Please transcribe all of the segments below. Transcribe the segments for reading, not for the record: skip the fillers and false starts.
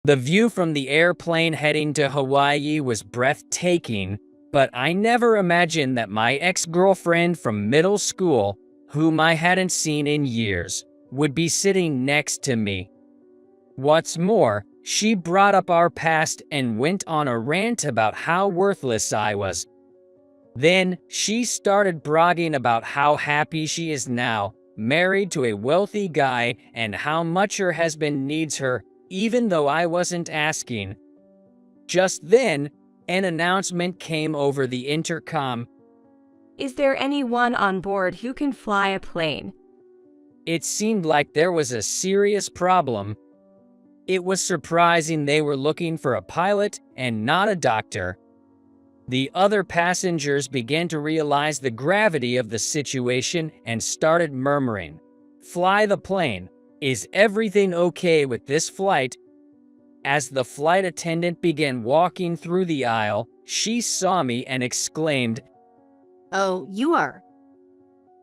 The view from the airplane heading to Hawaii was breathtaking, but I never imagined that my ex-girlfriend from middle school, whom I hadn't seen in years, would be sitting next to me. What's more, she brought up our past and went on a rant about how worthless I was. Then, she started bragging about how happy she is now, married to a wealthy guy, and how much her husband needs her, even though I wasn't asking. Just then, an announcement came over the intercom. Is there anyone on board who can fly a plane? It seemed like there was a serious problem. It was surprising they were looking for a pilot and not a doctor. The other passengers began to realize the gravity of the situation and started murmuring, "Fly the plane. Is everything okay with this flight?" As the flight attendant began walking through the aisle, she saw me and exclaimed, "Oh, you are."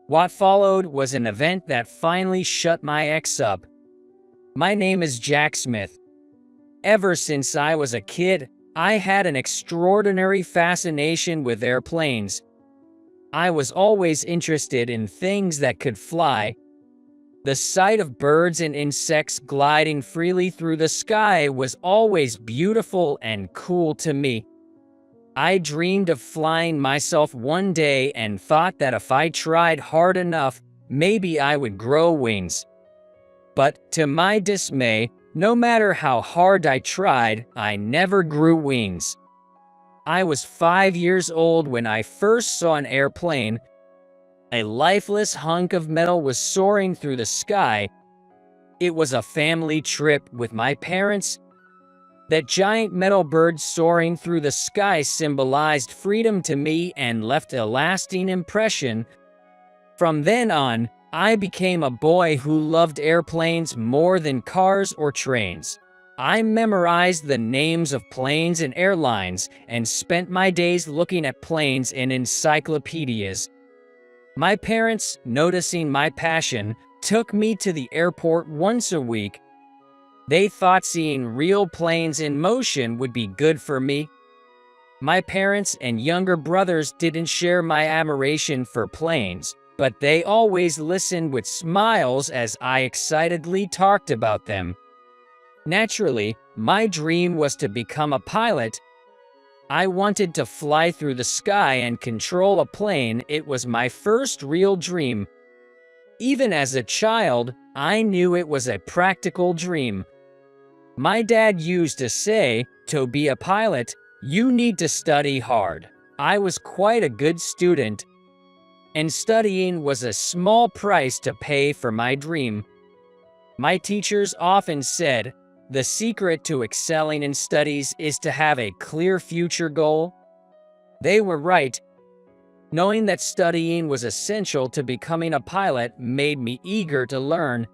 What followed was an event that finally shut my ex up. My name is Jack Smith. Ever since I was a kid, I had an extraordinary fascination with airplanes. I was always interested in things that could fly. The sight of birds and insects gliding freely through the sky was always beautiful and cool to me. I dreamed of flying myself one day and thought that if I tried hard enough, maybe I would grow wings. But to my dismay, no matter how hard I tried, I never grew wings. I was 5 years old when I first saw an airplane. A lifeless hunk of metal was soaring through the sky. It was a family trip with my parents. That giant metal bird soaring through the sky symbolized freedom to me and left a lasting impression. From then on, I became a boy who loved airplanes more than cars or trains. I memorized the names of planes and airlines and spent my days looking at planes in encyclopedias. My parents, noticing my passion, took me to the airport once a week. They thought seeing real planes in motion would be good for me. My parents and younger brothers didn't share my admiration for planes, but they always listened with smiles as I excitedly talked about them. Naturally, my dream was to become a pilot. I wanted to fly through the sky and control a plane. It was my first real dream. Even as a child, I knew it was a practical dream. My dad used to say, "To be a pilot, you need to study hard." I was quite a good student, and studying was a small price to pay for my dream. My teachers often said, "The secret to excelling in studies is to have a clear future goal." They were right. Knowing that studying was essential to becoming a pilot made me eager to learn.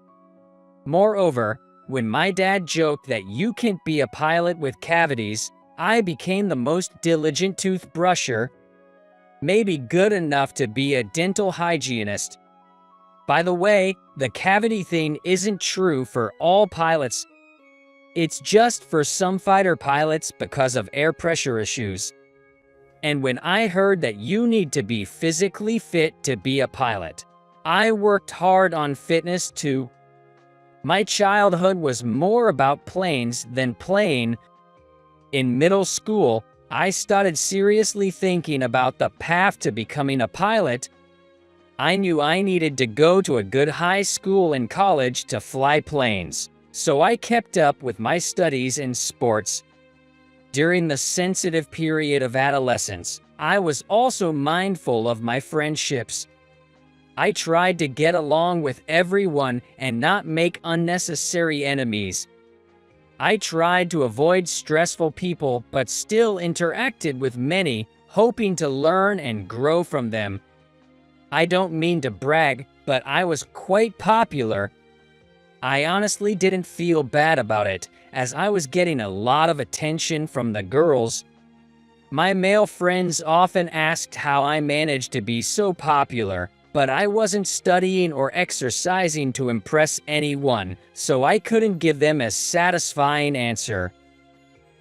Moreover, when my dad joked that you can't be a pilot with cavities, I became the most diligent toothbrusher, maybe good enough to be a dental hygienist. By the way, the cavity thing isn't true for all pilots. It's just for some fighter pilots because of air pressure issues. And when I heard that you need to be physically fit to be a pilot, I worked hard on fitness too. My childhood was more about planes than playing. In middle school, I started seriously thinking about the path to becoming a pilot. I knew I needed to go to a good high school and college to fly planes, so I kept up with my studies and sports. During the sensitive period of adolescence, I was also mindful of my friendships. I tried to get along with everyone and not make unnecessary enemies. I tried to avoid stressful people but still interacted with many, hoping to learn and grow from them. I don't mean to brag, but I was quite popular. I honestly didn't feel bad about it, as I was getting a lot of attention from the girls. My male friends often asked how I managed to be so popular, but I wasn't studying or exercising to impress anyone, so I couldn't give them a satisfying answer.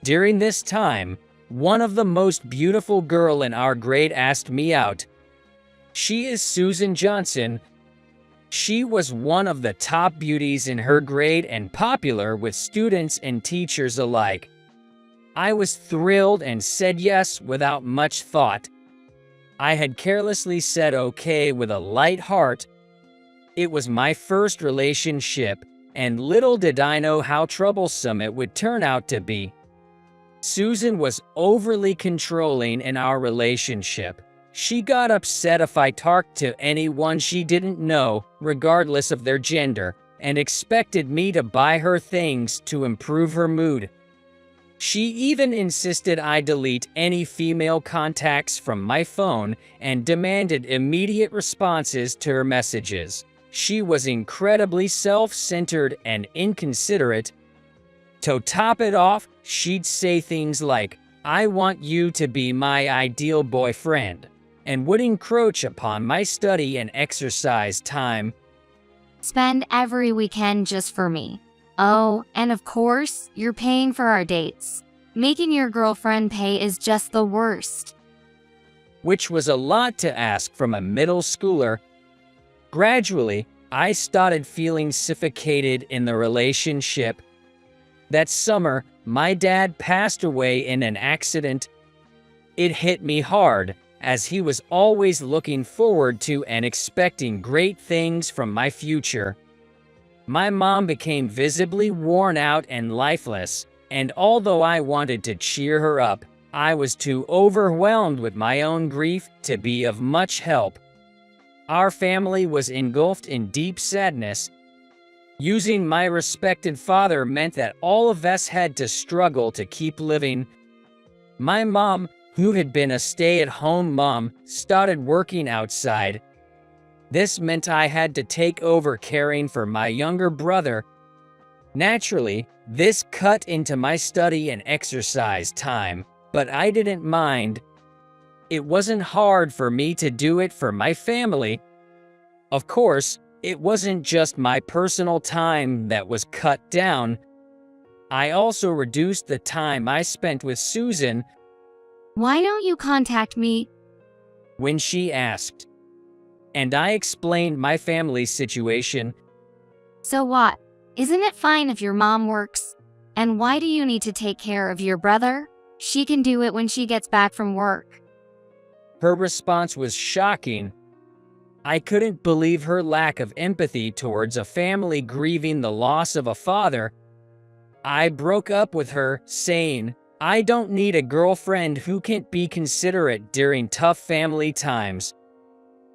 During this time, one of the most beautiful girl in our grade asked me out. She is Susan Johnson. She was one of the top beauties in her grade and popular with students and teachers alike. I was thrilled and said yes without much thought. I had carelessly said okay with a light heart. It was my first relationship, and little did I know how troublesome it would turn out to be. Susan was overly controlling in our relationship. She got upset if I talked to anyone she didn't know, regardless of their gender, and expected me to buy her things to improve her mood. She even insisted I delete any female contacts from my phone and demanded immediate responses to her messages. She was incredibly self-centered and inconsiderate. To top it off, she'd say things like, "I want you to be my ideal boyfriend," and would encroach upon my study and exercise time. Spend every weekend just for me. Oh, and of course, you're paying for our dates. Making your girlfriend pay is just the worst. Which was a lot to ask from a middle schooler. Gradually, I started feeling suffocated in the relationship. That summer, my dad passed away in an accident. It hit me hard, as he was always looking forward to and expecting great things from my future. My mom became visibly worn out and lifeless, and although I wanted to cheer her up, I was too overwhelmed with my own grief to be of much help. Our family was engulfed in deep sadness. Losing my respected father meant that all of us had to struggle to keep living. My mom, who had been a stay-at-home mom, started working outside. This meant I had to take over caring for my younger brother. Naturally, this cut into my study and exercise time, but I didn't mind. It wasn't hard for me to do it for my family. Of course, it wasn't just my personal time that was cut down. I also reduced the time I spent with Susan. Why don't you contact me? When she asked. And I explained my family's situation. So what? Isn't it fine if your mom works? And why do you need to take care of your brother? She can do it when she gets back from work. Her response was shocking. I couldn't believe her lack of empathy towards a family grieving the loss of a father. I broke up with her, saying, "I don't need a girlfriend who can't be considerate during tough family times."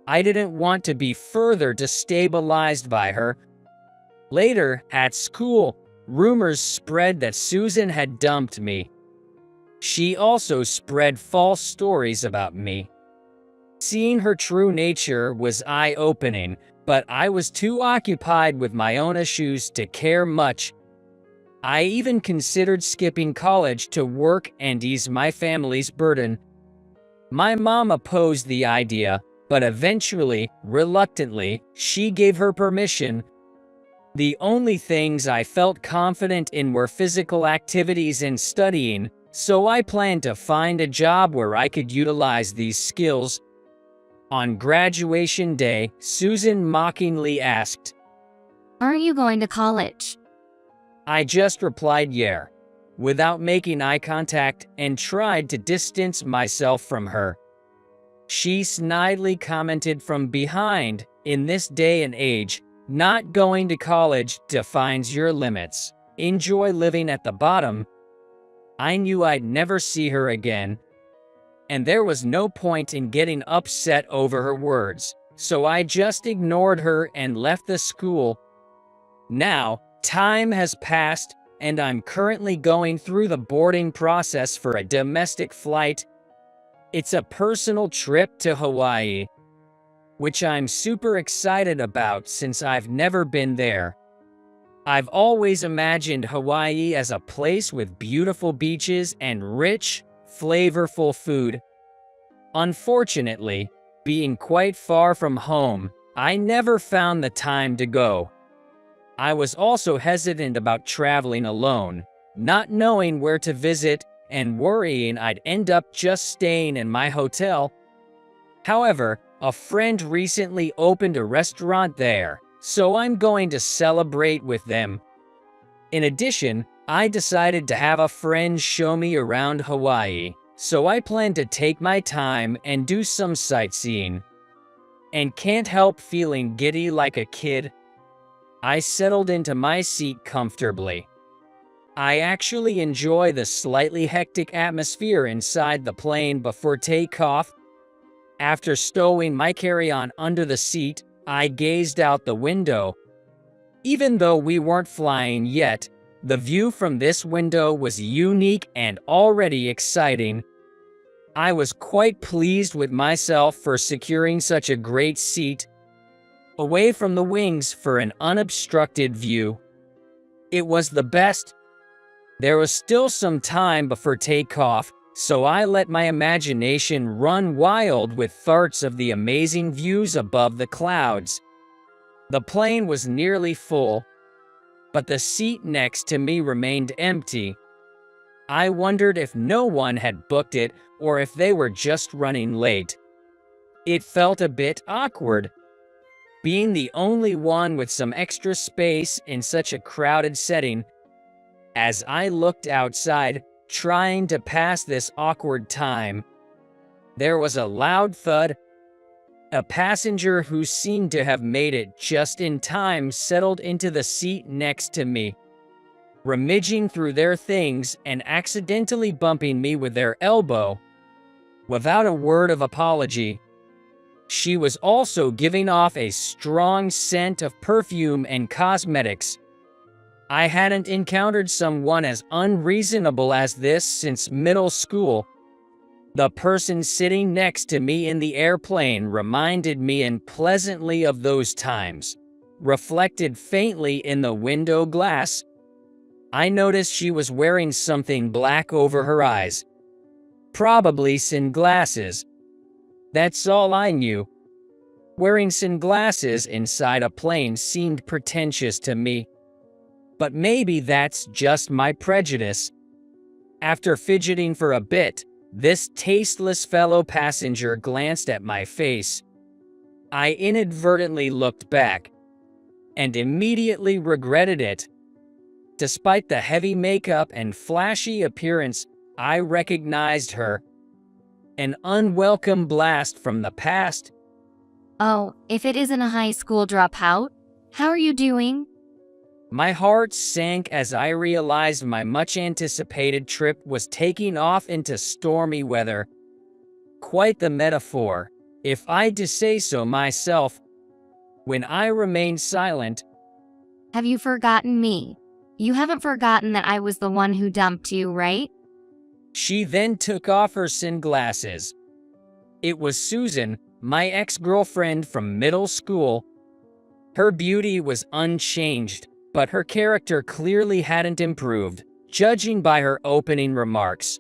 I didn't want to be further destabilized by her. Later, at school, rumors spread that Susan had dumped me. She also spread false stories about me. Seeing her true nature was eye-opening, but I was too occupied with my own issues to care much. I even considered skipping college to work and ease my family's burden. My mom opposed the idea, but eventually, reluctantly, she gave her permission. The only things I felt confident in were physical activities and studying, so I planned to find a job where I could utilize these skills. On graduation day, Susan mockingly asked, Aren't you going to college? I just replied yeah, without making eye contact, and tried to distance myself from her. She snidely commented from behind, "In this day and age, not going to college defines your limits. Enjoy living at the bottom." I knew I'd never see her again, and there was no point in getting upset over her words, so I just ignored her and left the school. Now, time has passed, and I'm currently going through the boarding process for a domestic flight. It's a personal trip to Hawaii, which I'm super excited about since I've never been there. I've always imagined Hawaii as a place with beautiful beaches and rich, flavorful food. Unfortunately, being quite far from home, I never found the time to go. I was also hesitant about traveling alone, not knowing where to visit and worrying I'd end up just staying in my hotel. However, a friend recently opened a restaurant there, so I'm going to celebrate with them. In addition, I decided to have a friend show me around Hawaii, so I plan to take my time and do some sightseeing. And can't help feeling giddy like a kid. I settled into my seat comfortably. I actually enjoy the slightly hectic atmosphere inside the plane before takeoff. After stowing my carry-on under the seat, I gazed out the window. Even though we weren't flying yet, the view from this window was unique and already exciting. I was quite pleased with myself for securing such a great seat, away from the wings for an unobstructed view. It was the best. There was still some time before takeoff, so I let my imagination run wild with thoughts of the amazing views above the clouds. The plane was nearly full, but the seat next to me remained empty. I wondered if no one had booked it or if they were just running late. It felt a bit awkward, being the only one with some extra space in such a crowded setting. As I looked outside, trying to pass this awkward time, there was a loud thud. A passenger who seemed to have made it just in time settled into the seat next to me, rummaging through their things and accidentally bumping me with their elbow. Without a word of apology, she was also giving off a strong scent of perfume and cosmetics. I hadn't encountered someone as unreasonable as this since middle school. The person sitting next to me in the airplane reminded me unpleasantly of those times, reflected faintly in the window glass. I noticed she was wearing something black over her eyes. Probably sunglasses. That's all I knew. Wearing sunglasses inside a plane seemed pretentious to me. But maybe that's just my prejudice. After fidgeting for a bit, this tasteless fellow passenger glanced at my face. I inadvertently looked back and immediately regretted it. Despite the heavy makeup and flashy appearance, I recognized her. An unwelcome blast from the past. Oh, if it isn't a high school dropout, how are you doing? My heart sank as I realized my much-anticipated trip was taking off into stormy weather. Quite the metaphor, if I do say so myself. When I remained silent, Have you forgotten me? You haven't forgotten that I was the one who dumped you, right? she then took off her sunglasses. It was Susan, my ex-girlfriend from middle school. Her beauty was unchanged, but her character clearly hadn't improved, judging by her opening remarks.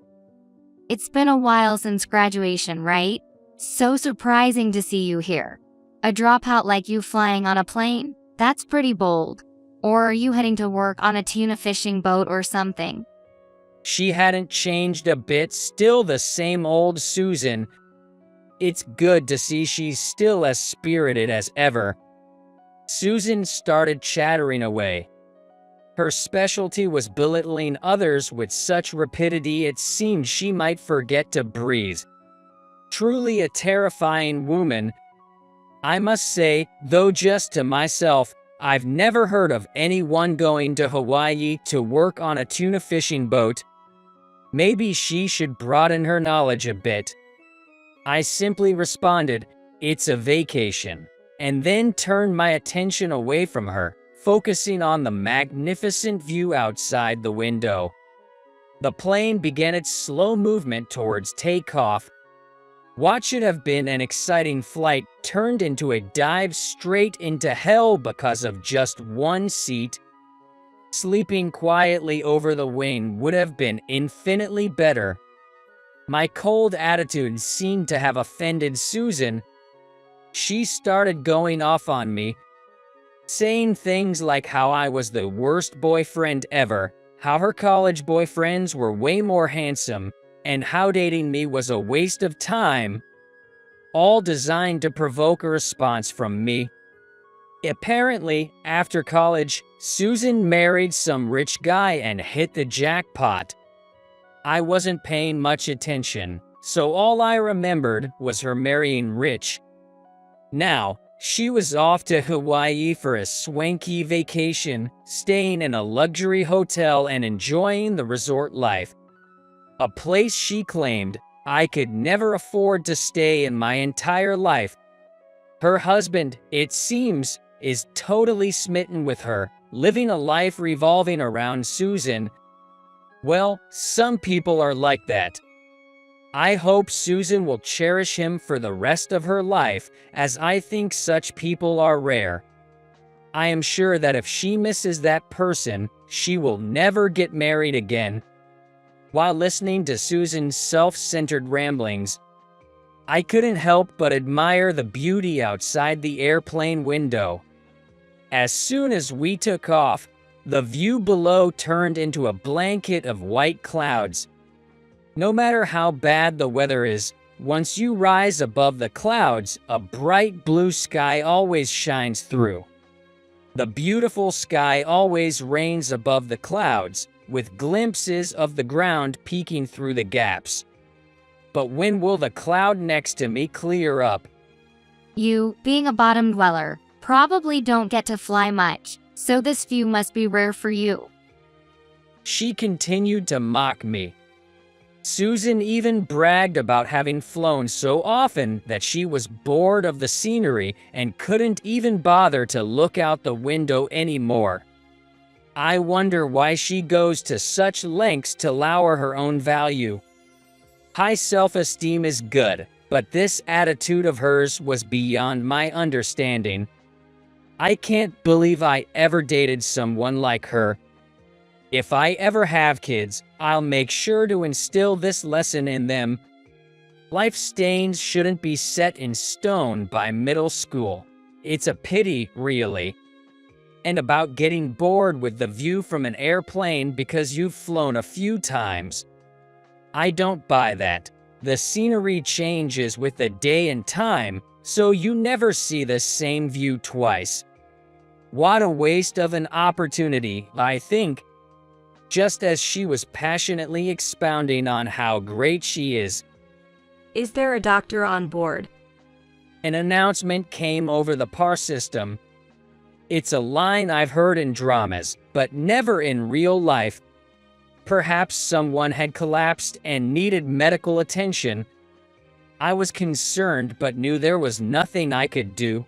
It's been a while since graduation, right? So surprising to see you here. A dropout like you flying on a plane? That's pretty bold. Or are you heading to work on a tuna fishing boat or something? She hadn't changed a bit, still the same old Susan. It's good to see she's still as spirited as ever. Susan started chattering away. Her specialty was belittling others with such rapidity it seemed she might forget to breathe. Truly a terrifying woman. I must say, though just to myself, I've never heard of anyone going to Hawaii to work on a tuna fishing boat. Maybe she should broaden her knowledge a bit. I simply responded, "It's a vacation," and then turned my attention away from her, focusing on the magnificent view outside the window. The plane began its slow movement towards takeoff. What should have been an exciting flight turned into a dive straight into hell because of just one seat. Sleeping quietly over the wing would have been infinitely better. My cold attitude seemed to have offended Susan. She started going off on me, saying things like how I was the worst boyfriend ever, how her college boyfriends were way more handsome, and how dating me was a waste of time, all designed to provoke a response from me. Apparently, after college, Susan married some rich guy and hit the jackpot. I wasn't paying much attention, so all I remembered was her marrying rich. Now, she was off to Hawaii for a swanky vacation, staying in a luxury hotel and enjoying the resort life. A place she claimed I could never afford to stay in my entire life. Her husband, it seems, is totally smitten with her, living a life revolving around Susan. Well, some people are like that. I hope Susan will cherish him for the rest of her life, as I think such people are rare. I am sure that if she misses that person, she will never get married again. While listening to Susan's self-centered ramblings, I couldn't help but admire the beauty outside the airplane window. As soon as we took off, the view below turned into a blanket of white clouds. No matter how bad the weather is, once you rise above the clouds, a bright blue sky always shines through. The beautiful sky always reigns above the clouds, with glimpses of the ground peeking through the gaps. But when will the cloud next to me clear up? You, being a bottom dweller, probably don't get to fly much, so this view must be rare for you. She continued to mock me. Susan even bragged about having flown so often that she was bored of the scenery and couldn't even bother to look out the window anymore. I wonder why she goes to such lengths to lower her own value. High self-esteem is good, but this attitude of hers was beyond my understanding. I can't believe I ever dated someone like her. If I ever have kids, I'll make sure to instill this lesson in them. Life stains shouldn't be set in stone by middle school. It's a pity, really. And about getting bored with the view from an airplane because you've flown a few times. I don't buy that. The scenery changes with the day and time, so you never see the same view twice. What a waste of an opportunity, I think. Just as she was passionately expounding on how great she is. Is there a doctor on board? An announcement came over the PAR system. It's a line I've heard in dramas, but never in real life. Perhaps someone had collapsed and needed medical attention. I was concerned but knew there was nothing I could do.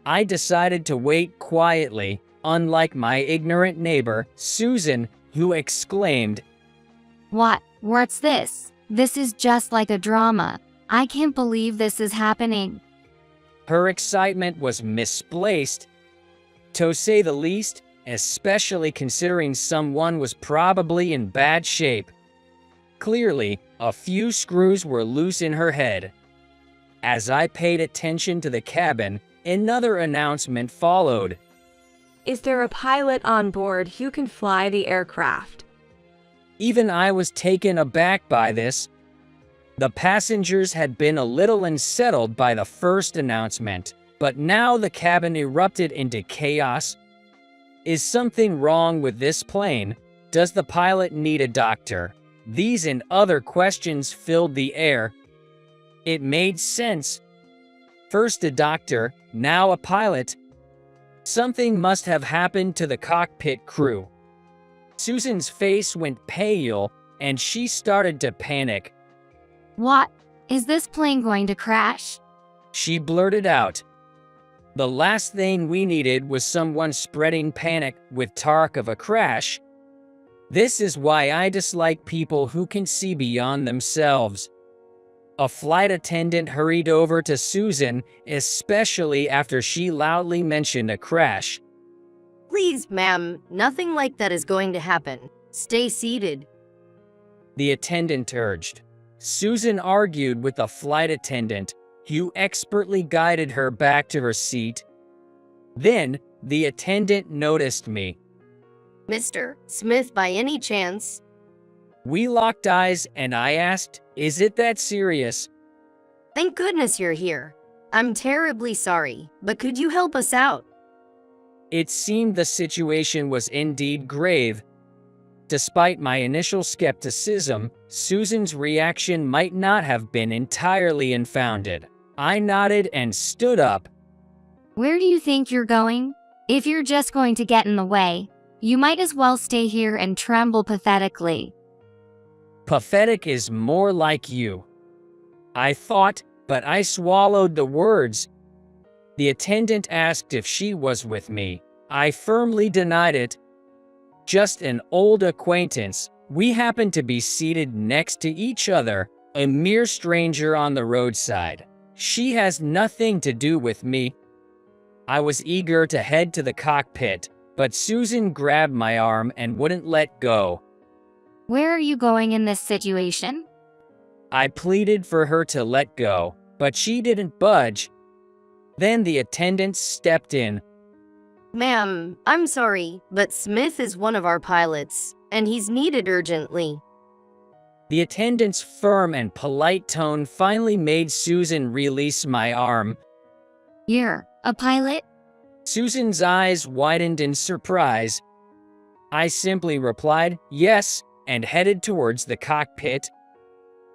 I decided to wait quietly, unlike my ignorant neighbor, Susan, who exclaimed, What's this? This is just like a drama. I can't believe this is happening. Her excitement was misplaced, to say the least, especially considering someone was probably in bad shape. Clearly, a few screws were loose in her head. As I paid attention to the cabin, another announcement followed. Is there a pilot on board who can fly the aircraft? Even I was taken aback by this. The passengers had been a little unsettled by the first announcement, but now the cabin erupted into chaos. Is something wrong with this plane? Does the pilot need a doctor? These and other questions filled the air. It made sense. First a doctor, now a pilot. Something must have happened to the cockpit crew. Susan's face went pale, and she started to panic. What? Is this plane going to crash? She blurted out. The last thing we needed was someone spreading panic with talk of a crash. This is why I dislike people who can see beyond themselves. A flight attendant hurried over to Susan, especially after she loudly mentioned a crash. Please, ma'am, nothing like that is going to happen. Stay seated. The attendant urged. Susan argued with the flight attendant, who expertly guided her back to her seat. Then, the attendant noticed me. Mr. Smith, by any chance? We locked eyes and I asked, "Is it that serious?" Thank goodness you're here. I'm terribly sorry, but could you help us out? It seemed the situation was indeed grave. Despite my initial skepticism, Susan's reaction might not have been entirely unfounded. I nodded and stood up. Where do you think you're going? If you're just going to get in the way, you might as well stay here and tremble pathetically. Pathetic is more like you, I thought, but I swallowed the words. The attendant asked if she was with me. I firmly denied it. Just an old acquaintance. We happened to be seated next to each other, a mere stranger on the roadside. She has nothing to do with me. I was eager to head to the cockpit, but Susan grabbed my arm and wouldn't let go. Where are you going in this situation? I pleaded for her to let go, but she didn't budge. Then the attendant stepped in. Ma'am, I'm sorry, but Smith is one of our pilots, and he's needed urgently. The attendant's firm and polite tone finally made Susan release my arm. You're a pilot? Susan's eyes widened in surprise. I simply replied, "Yes," and headed towards the cockpit.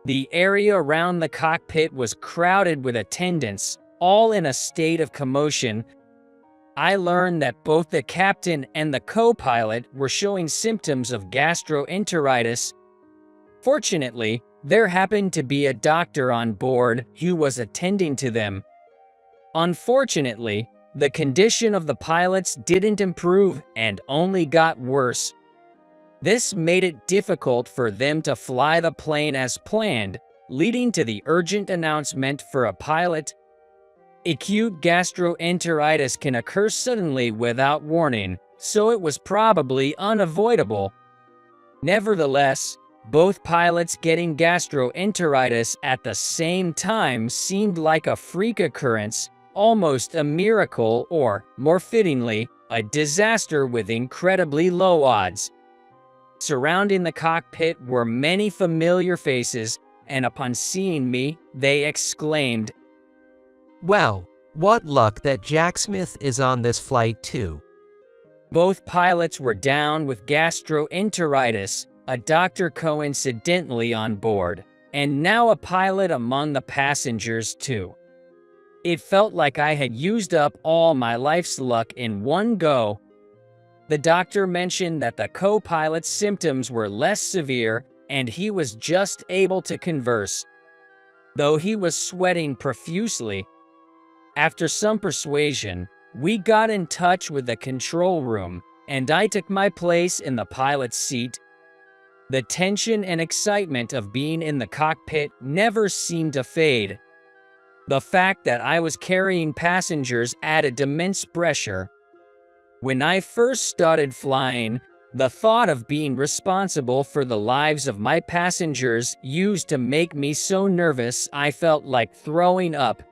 The area around the cockpit was crowded with attendants, all in a state of commotion. I learned that both the captain and the co-pilot were showing symptoms of gastroenteritis. Fortunately, there happened to be a doctor on board who was attending to them. Unfortunately, the condition of the pilots didn't improve and only got worse. This made it difficult for them to fly the plane as planned, leading to the urgent announcement for a pilot. Acute gastroenteritis can occur suddenly without warning, so it was probably unavoidable. Nevertheless, both pilots getting gastroenteritis at the same time seemed like a freak occurrence, almost a miracle, or, more fittingly, a disaster with incredibly low odds. Surrounding the cockpit were many familiar faces, and upon seeing me, they exclaimed, "Wow, what luck that Jack Smith is on this flight too." Both pilots were down with gastroenteritis, a doctor coincidentally on board, and now a pilot among the passengers too. It felt like I had used up all my life's luck in one go. The doctor mentioned that the co-pilot's symptoms were less severe and he was just able to converse, though he was sweating profusely. After some persuasion, we got in touch with the control room, and I took my place in the pilot's seat. The tension and excitement of being in the cockpit never seemed to fade. The fact that I was carrying passengers added immense pressure. When I first started flying, the thought of being responsible for the lives of my passengers used to make me so nervous I felt like throwing up.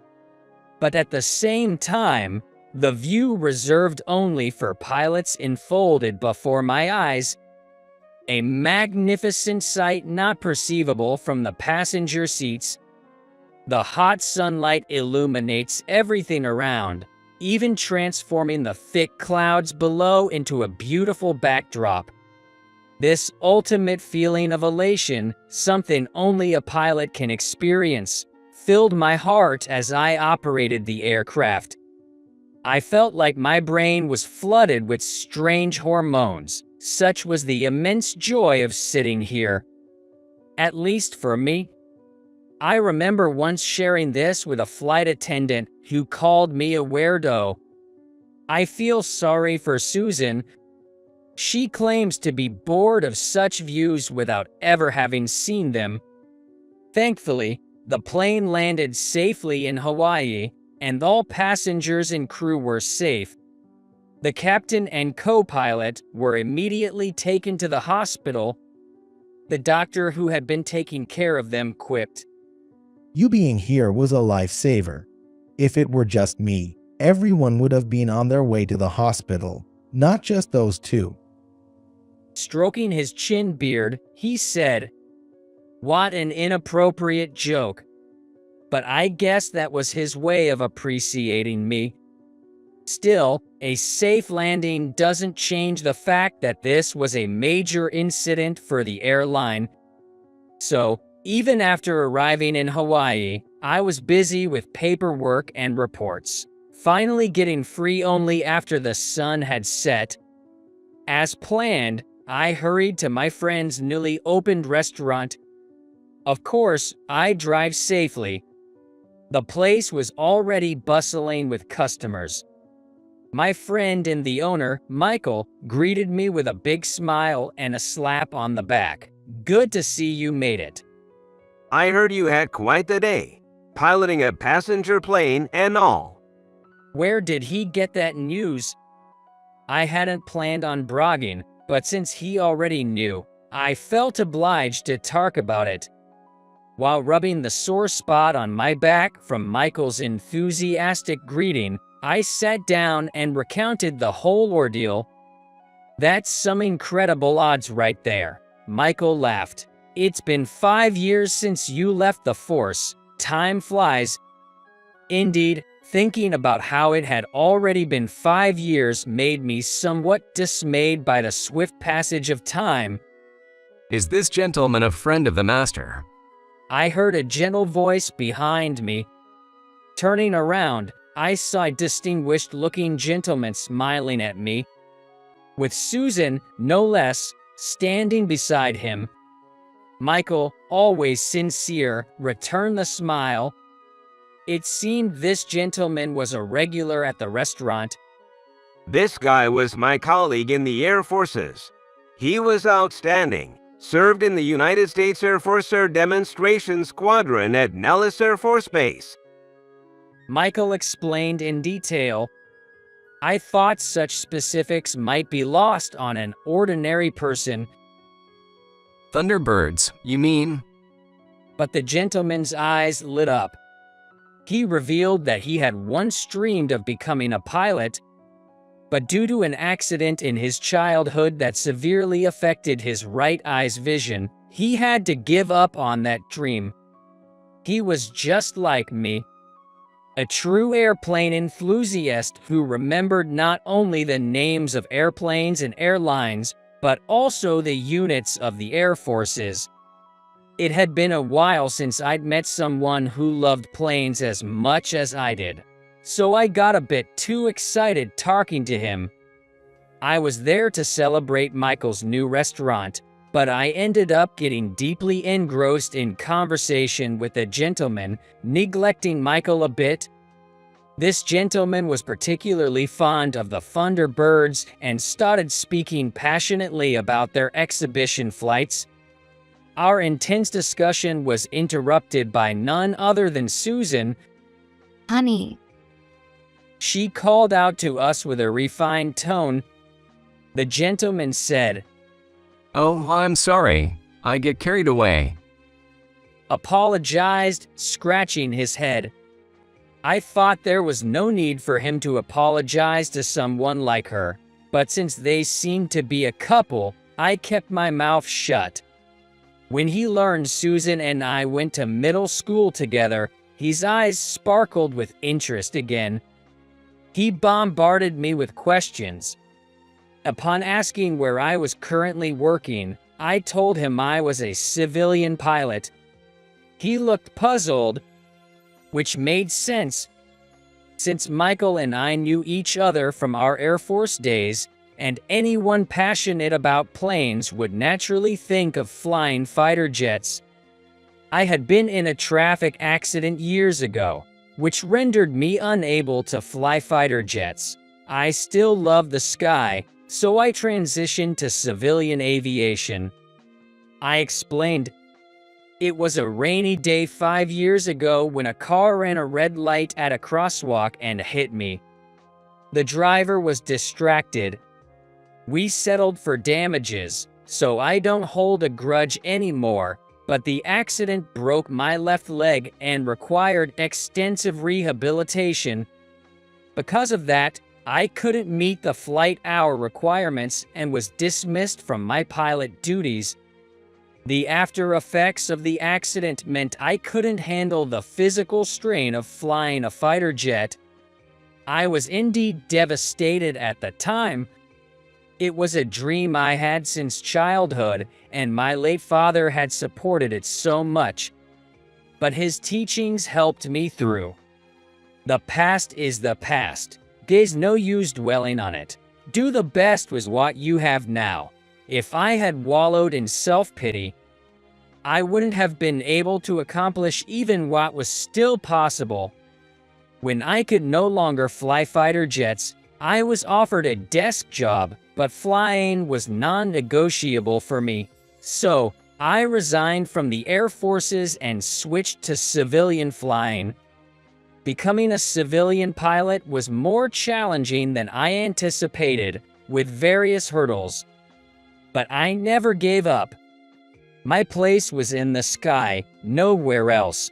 But at the same time, the view reserved only for pilots unfolded before my eyes. A magnificent sight not perceivable from the passenger seats. The hot sunlight illuminates everything around, even transforming the thick clouds below into a beautiful backdrop. This ultimate feeling of elation, something only a pilot can experience, filled my heart as I operated the aircraft. I felt like my brain was flooded with strange hormones. Such was the immense joy of sitting here. At least for me. I remember once sharing this with a flight attendant who called me a weirdo. I feel sorry for Susan. She claims to be bored of such views without ever having seen them. Thankfully, the plane landed safely in Hawaii, and all passengers and crew were safe. The captain and co-pilot were immediately taken to the hospital. The doctor who had been taking care of them quipped, "You being here was a lifesaver. If it were just me, everyone would have been on their way to the hospital, not just those two." Stroking his chin beard, he said, "What an inappropriate joke." But I guess that was his way of appreciating me. Still, a safe landing doesn't change the fact that this was a major incident for the airline. So, even after arriving in Hawaii, I was busy with paperwork and reports, finally getting free only after the sun had set. As planned, I hurried to my friend's newly opened restaurant. Of course, I drive safely. The place was already bustling with customers. My friend and the owner, Michael, greeted me with a big smile and a slap on the back. "Good to see you made it." I heard you had quite the day, piloting a passenger plane and all. Where did he get that news? I hadn't planned on bragging, but since he already knew, I felt obliged to talk about it. While rubbing the sore spot on my back from Michael's enthusiastic greeting, I sat down and recounted the whole ordeal. "That's some incredible odds right there," Michael laughed. "It's been 5 years since you left the force. Time flies." Indeed, thinking about how it had already been 5 years made me somewhat dismayed by the swift passage of time. "Is this gentleman a friend of the master?" I heard a gentle voice behind me. Turning around, I saw a distinguished-looking gentleman smiling at me, with Susan, no less, standing beside him. Michael, always sincere, returned the smile. It seemed this gentleman was a regular at the restaurant. This guy was my colleague in the Air Forces. He was outstanding. Served in the United States Air Force Air Demonstration Squadron at Nellis Air Force Base. Michael explained in detail. I thought such specifics might be lost on an ordinary person. "Thunderbirds, you mean?" But the gentleman's eyes lit up. He revealed that he had once dreamed of becoming a pilot, but due to an accident in his childhood that severely affected his right eye's vision, he had to give up on that dream. He was just like me, a true airplane enthusiast who remembered not only the names of airplanes and airlines, but also the units of the Air Forces. It had been a while since I'd met someone who loved planes as much as I did, so I got a bit too excited talking to him. I was there to celebrate Michael's new restaurant, but I ended up getting deeply engrossed in conversation with a gentleman, neglecting Michael a bit. This gentleman was particularly fond of the Thunderbirds and started speaking passionately about their exhibition flights. Our intense discussion was interrupted by none other than Susan. Honey, She called out to us with a refined tone. The gentleman said, "Oh, I'm sorry. I get carried away." apologized, scratching his head. I thought there was no need for him to apologize to someone like her, but since they seemed to be a couple, I kept my mouth shut. When he learned Susan and I went to middle school together, his eyes sparkled with interest again. He bombarded me with questions. Upon asking where I was currently working, I told him I was a civilian pilot. He looked puzzled, which made sense, since Michael and I knew each other from our Air Force days, and anyone passionate about planes would naturally think of flying fighter jets. I had been in a traffic accident years ago, which rendered me unable to fly fighter jets. I still love the sky, so I transitioned to civilian aviation. I explained, it was a rainy day 5 years ago when a car ran a red light at a crosswalk and hit me. The driver was distracted. We settled for damages, so I don't hold a grudge anymore, but the accident broke my left leg and required extensive rehabilitation. Because of that, I couldn't meet the flight hour requirements and was dismissed from my pilot duties. The after effects of the accident meant I couldn't handle the physical strain of flying a fighter jet. I was indeed devastated at the time. It was a dream I had since childhood, and my late father had supported it so much. But his teachings helped me through. The past is the past. There's no use dwelling on it. Do the best with what you have now. If I had wallowed in self-pity, I wouldn't have been able to accomplish even what was still possible. When I could no longer fly fighter jets, I was offered a desk job, but flying was non-negotiable for me. So, I resigned from the Air Forces and switched to civilian flying. Becoming a civilian pilot was more challenging than I anticipated, with various hurdles. But I never gave up. My place was in the sky, nowhere else.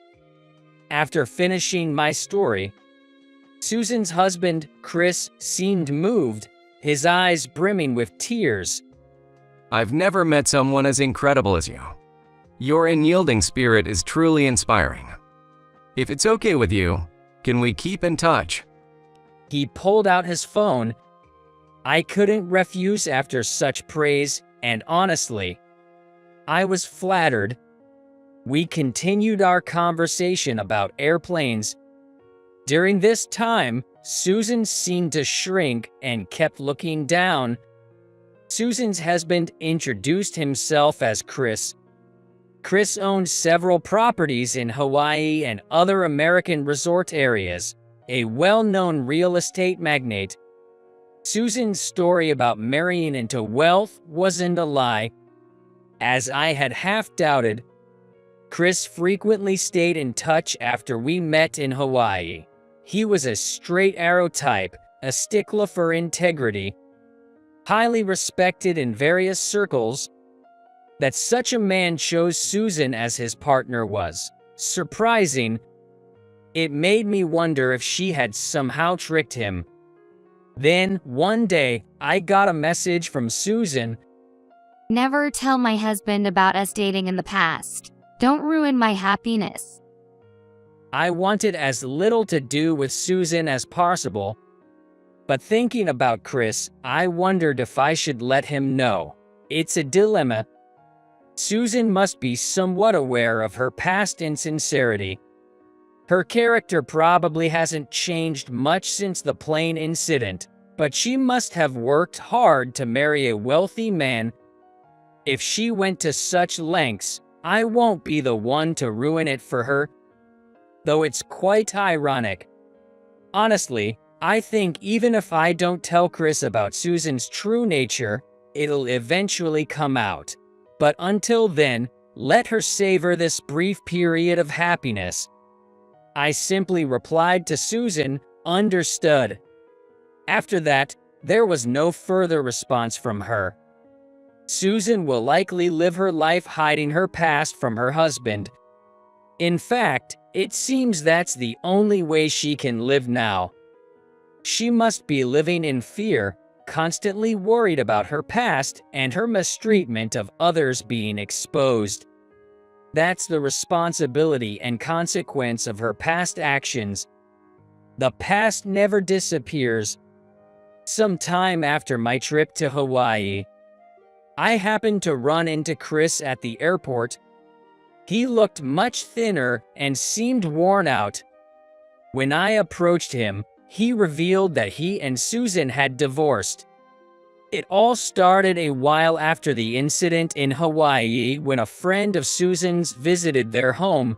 After finishing my story, Susan's husband, Chris, seemed moved, his eyes brimming with tears. I've never met someone as incredible as you. Your unyielding spirit is truly inspiring. If it's okay with you, can we keep in touch? He pulled out his phone. I couldn't refuse after such praise, and honestly, I was flattered. We continued our conversation about airplanes. During this time, Susan seemed to shrink and kept looking down. Susan's husband introduced himself as Chris. Chris owned several properties in Hawaii and other American resort areas, a well-known real estate magnate. Susan's story about marrying into wealth wasn't a lie. As I had half doubted, Chris frequently stayed in touch after we met in Hawaii. He was a straight arrow type, a stickler for integrity, highly respected in various circles. That such a man chose Susan as his partner was surprising. It made me wonder if she had somehow tricked him. Then, one day, I got a message from Susan. Never tell my husband about us dating in the past. Don't ruin my happiness. I wanted as little to do with Susan as possible, but thinking about Chris, I wondered if I should let him know. It's a dilemma. Susan must be somewhat aware of her past insincerity. Her character probably hasn't changed much since the plane incident, but she must have worked hard to marry a wealthy man. If she went to such lengths, I won't be the one to ruin it for her. Though it's quite ironic. Honestly, I think even if I don't tell Chris about Susan's true nature, it'll eventually come out. But until then, let her savor this brief period of happiness. I simply replied to Susan, understood. After that, there was no further response from her. Susan will likely live her life hiding her past from her husband. In fact, it seems that's the only way she can live now. She must be living in fear, constantly worried about her past and her mistreatment of others being exposed. That's the responsibility and consequence of her past actions. The past never disappears. Sometime after my trip to Hawaii, I happened to run into Chris at the airport. He looked much thinner and seemed worn out. When I approached him, he revealed that he and Susan had divorced. It all started a while after the incident in Hawaii when a friend of Susan's visited their home.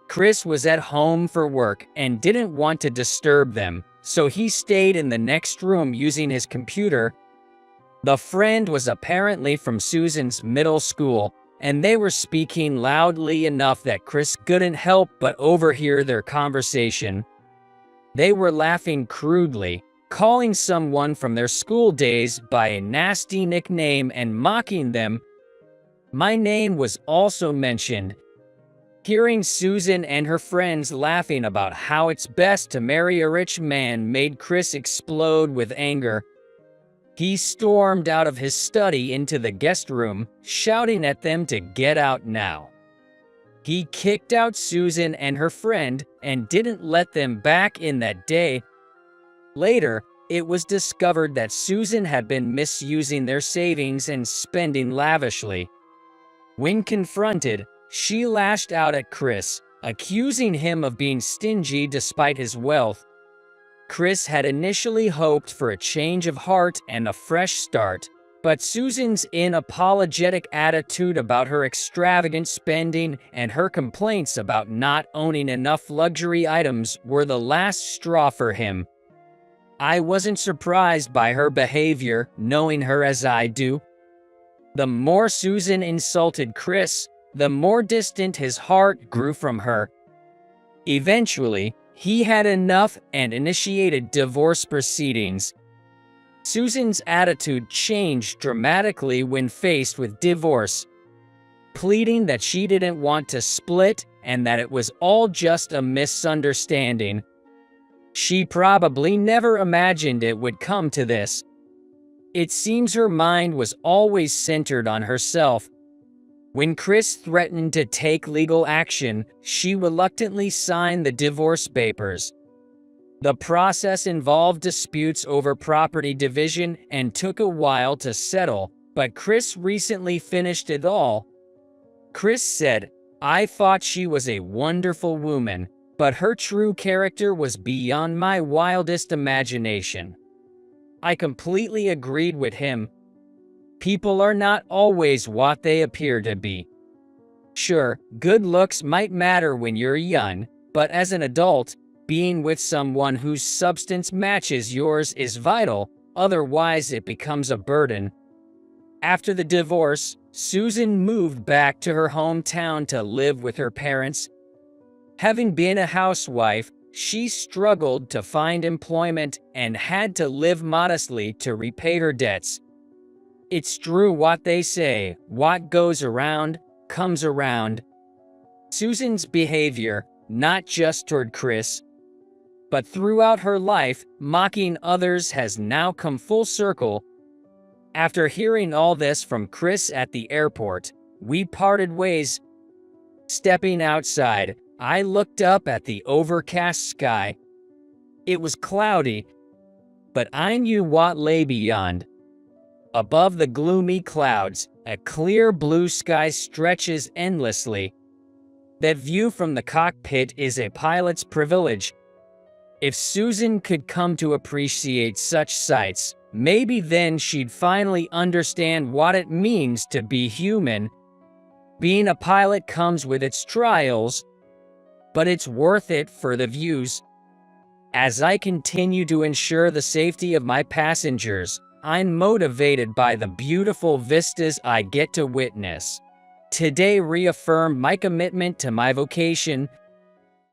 Chris was at home for work and didn't want to disturb them, so he stayed in the next room using his computer. The friend was apparently from Susan's middle school, and they were speaking loudly enough that Chris couldn't help but overhear their conversation. They were laughing crudely, calling someone from their school days by a nasty nickname and mocking them. My name was also mentioned. Hearing Susan and her friends laughing about how it's best to marry a rich man made Chris explode with anger. He stormed out of his study into the guest room, shouting at them to get out now. He kicked out Susan and her friend and didn't let them back in that day. Later, it was discovered that Susan had been misusing their savings and spending lavishly. When confronted, she lashed out at Chris, accusing him of being stingy despite his wealth. Chris had initially hoped for a change of heart and a fresh start, but Susan's unapologetic attitude about her extravagant spending and her complaints about not owning enough luxury items were the last straw for him. I wasn't surprised by her behavior, knowing her as I do. The more Susan insulted Chris, the more distant his heart grew from her. Eventually, he had enough and initiated divorce proceedings. Susan's attitude changed dramatically when faced with divorce, pleading that she didn't want to split and that it was all just a misunderstanding. She probably never imagined it would come to this. It seems her mind was always centered on herself. When Chris threatened to take legal action, she reluctantly signed the divorce papers. The process involved disputes over property division and took a while to settle, but Chris recently finished it all. Chris said, "I thought she was a wonderful woman, but her true character was beyond my wildest imagination." I completely agreed with him. People are not always what they appear to be. Sure, good looks might matter when you're young, but as an adult, being with someone whose substance matches yours is vital, otherwise it becomes a burden. After the divorce, Susan moved back to her hometown to live with her parents. Having been a housewife, she struggled to find employment and had to live modestly to repay her debts. It's true what they say, what goes around, comes around. Susan's behavior, not just toward Chris, but throughout her life, mocking others has now come full circle. After hearing all this from Chris at the airport, we parted ways. Stepping outside, I looked up at the overcast sky. It was cloudy, but I knew what lay beyond. Above the gloomy clouds, a clear blue sky stretches endlessly. That view from the cockpit is a pilot's privilege. If Susan could come to appreciate such sights, maybe then she'd finally understand what it means to be human. Being a pilot comes with its trials, but it's worth it for the views. As I continue to ensure the safety of my passengers, I'm motivated by the beautiful vistas I get to witness. Today reaffirmed my commitment to my vocation,